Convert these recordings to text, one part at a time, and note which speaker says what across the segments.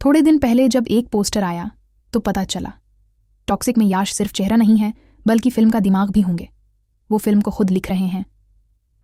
Speaker 1: थोड़े दिन पहले जब एक पोस्टर आया तो पता चला टॉक्सिक में याश सिर्फ चेहरा नहीं है बल्कि फिल्म का दिमाग भी होंगे। वो फिल्म को खुद लिख रहे हैं,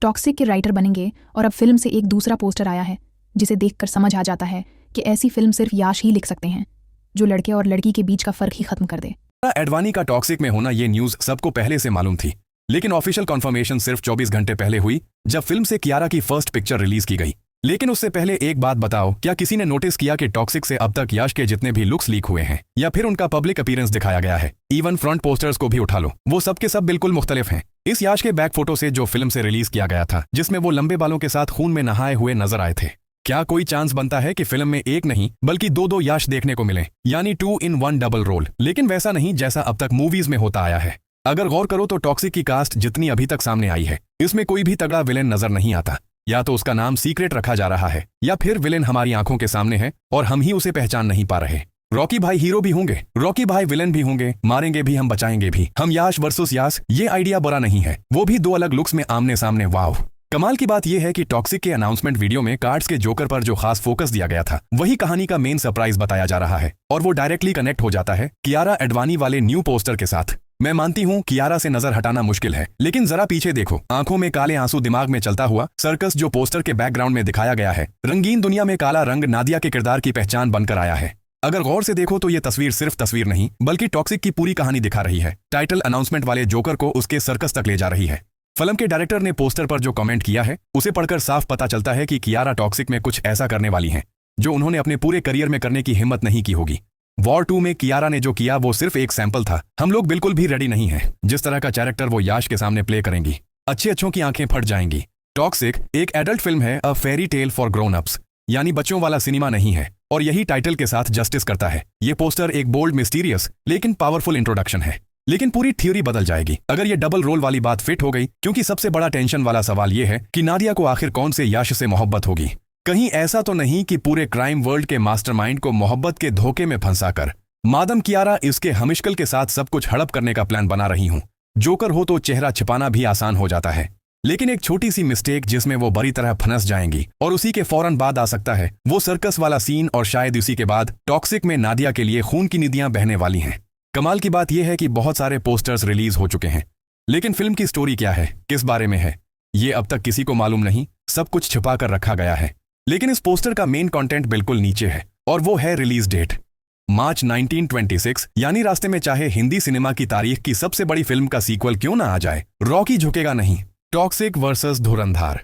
Speaker 1: टॉक्सिक के राइटर बनेंगे। और अब फिल्म से एक दूसरा पोस्टर आया है जिसे देखकर समझ आ जाता है कि ऐसी फिल्म सिर्फ याश ही लिख सकते हैं जो लड़के और लड़की के बीच का फर्क ही खत्म कर दे।
Speaker 2: एडवानी का टॉक्सिक में होना ये न्यूज सबको पहले से मालूम थी, लेकिन ऑफिशियल कन्फर्मेशन सिर्फ 24 घंटे पहले हुई जब फिल्म से कियारा की फर्स्ट पिक्चर रिलीज की गई। लेकिन उससे पहले एक बात बताओ, क्या किसी ने नोटिस किया कि टॉक्सिक से अब तक याश के जितने भी लुक्स लीक हुए हैं या फिर उनका पब्लिक अपीयरेंस दिखाया गया है, इवन फ्रंट पोस्टर्स को भी उठा लो, वो सब के सब बिल्कुल मुख्तलिफ हैं। इस याश के बैक फोटो से जो फिल्म से रिलीज किया गया था जिसमें वो लंबे बालों के साथ खून में नहाए हुए नजर आए थे, क्या कोई चांस बनता है कि फिल्म में एक नहीं बल्कि दो याश देखने को मिले, यानी 2 in 1 डबल रोल? लेकिन वैसा नहीं जैसा अब तक मूवीज में होता आया है। अगर गौर करो तो टॉक्सिक की कास्ट जितनी अभी तक सामने आई है इसमें कोई भी तगड़ा विलेन नजर नहीं आता। या तो उसका नाम सीक्रेट रखा जा रहा है या फिर विलेन हमारी आंखों के सामने है और हम ही उसे पहचान नहीं पा रहे। रॉकी भाई हीरो भी होंगे, रॉकी भाई विलेन भी होंगे, मारेंगे भी हम बचाएंगे भी हम, याश वर्सेस याश, ये आइडिया बुरा नहीं है, वो भी 2 अलग लुक्स में आमने सामने। वाव! कमाल की बात यह है कि टॉक्सिक के अनाउंसमेंट वीडियो में कार्ड्स के जोकर पर जो खास फोकस दिया गया था वही कहानी का मेन सरप्राइज बताया जा रहा है और वो डायरेक्टली कनेक्ट हो जाता है कियारा एडवानी वाले न्यू पोस्टर के साथ। मैं मानती हूँ कियारा से नजर हटाना मुश्किल है, लेकिन जरा पीछे देखो, आंखों में काले आंसू, दिमाग में चलता हुआ सर्कस जो पोस्टर के बैकग्राउंड में दिखाया गया है, रंगीन दुनिया में काला रंग नादिया के किरदार की पहचान बनकर आया है। अगर गौर से देखो तो ये तस्वीर सिर्फ तस्वीर नहीं बल्कि टॉक्सिक की पूरी कहानी दिखा रही है। टाइटल अनाउंसमेंट वाले जोकर को उसके सर्कस तक ले जा रही है। फिल्म के डायरेक्टर ने पोस्टर पर जो कमेंट किया है उसे पढ़कर साफ पता चलता है कि कियारा टॉक्सिक में कुछ ऐसा करने वाली हैं जो उन्होंने अपने पूरे करियर में करने की हिम्मत नहीं की होगी। वॉर 2 में कियारा ने जो किया वो सिर्फ एक सैंपल था। हम लोग बिल्कुल भी रेडी नहीं हैं जिस तरह का कैरेक्टर वो याश के सामने प्ले करेंगी, अच्छों की आंखें फट जाएंगी। टॉक्सिक एक एडल्ट फिल्म है, a fairy tale for grown ups, यानी बच्चों वाला सिनेमा नहीं है और यही टाइटल के साथ जस्टिस करता है। ये पोस्टर एक बोल्ड, मिस्टीरियस लेकिन पावरफुल इंट्रोडक्शन है, लेकिन पूरी थ्योरी बदल जाएगी अगर ये डबल रोल वाली बात फिट हो गई, क्योंकि सबसे बड़ा टेंशन वाला सवाल ये है कि नादिया को आखिर कौन से याश से मोहब्बत होगी। कहीं ऐसा तो नहीं कि पूरे क्राइम वर्ल्ड के मास्टरमाइंड को मोहब्बत के धोखे में फंसाकर मादम कियारा इसके हमिशकल के साथ सब कुछ हड़प करने का प्लान बना रही हूं। जोकर हो तो चेहरा छिपाना भी आसान हो जाता है, लेकिन एक छोटी सी मिस्टेक जिसमें वो बुरी तरह फंस जाएंगी और उसी के फौरन बाद आ सकता है वो सर्कस वाला सीन, और शायद इसी के बाद टॉक्सिक में नादिया के लिए खून की नदियां बहने वाली हैं। कमाल की बात यह है कि बहुत सारे पोस्टर्स रिलीज हो चुके हैं, लेकिन फिल्म की स्टोरी क्या है, किस बारे में है, ये अब तक किसी को मालूम नहीं। सब कुछ छिपा कर रखा गया है। लेकिन इस पोस्टर का मेन कंटेंट बिल्कुल नीचे है और वो है रिलीज डेट मार्च 1926, यानी रास्ते में चाहे हिंदी सिनेमा की तारीख की सबसे बड़ी फिल्म का सीक्वल क्यों ना आ जाए, रॉकी झुकेगा नहीं। टॉक्सिक वर्सेस धुरंधर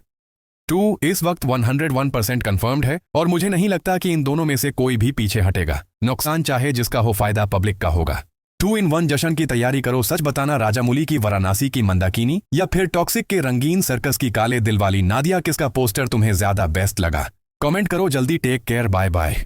Speaker 2: 2 इस वक्त 101% कंफर्म्ड है और मुझे नहीं लगता कि इन दोनों में से कोई भी पीछे हटेगा। नुकसान चाहे जिसका हो, फायदा पब्लिक का होगा। 2 in 1 जश्न की तैयारी करो। सच बताना, राजामौली की वाराणसी की मंदाकिनी या फिर टॉक्सिक के रंगीन सर्कस की काले दिल वाली नादिया, किसका पोस्टर तुम्हें ज्यादा बेस्ट लगा? कमेंट करो जल्दी। Take care, bye bye.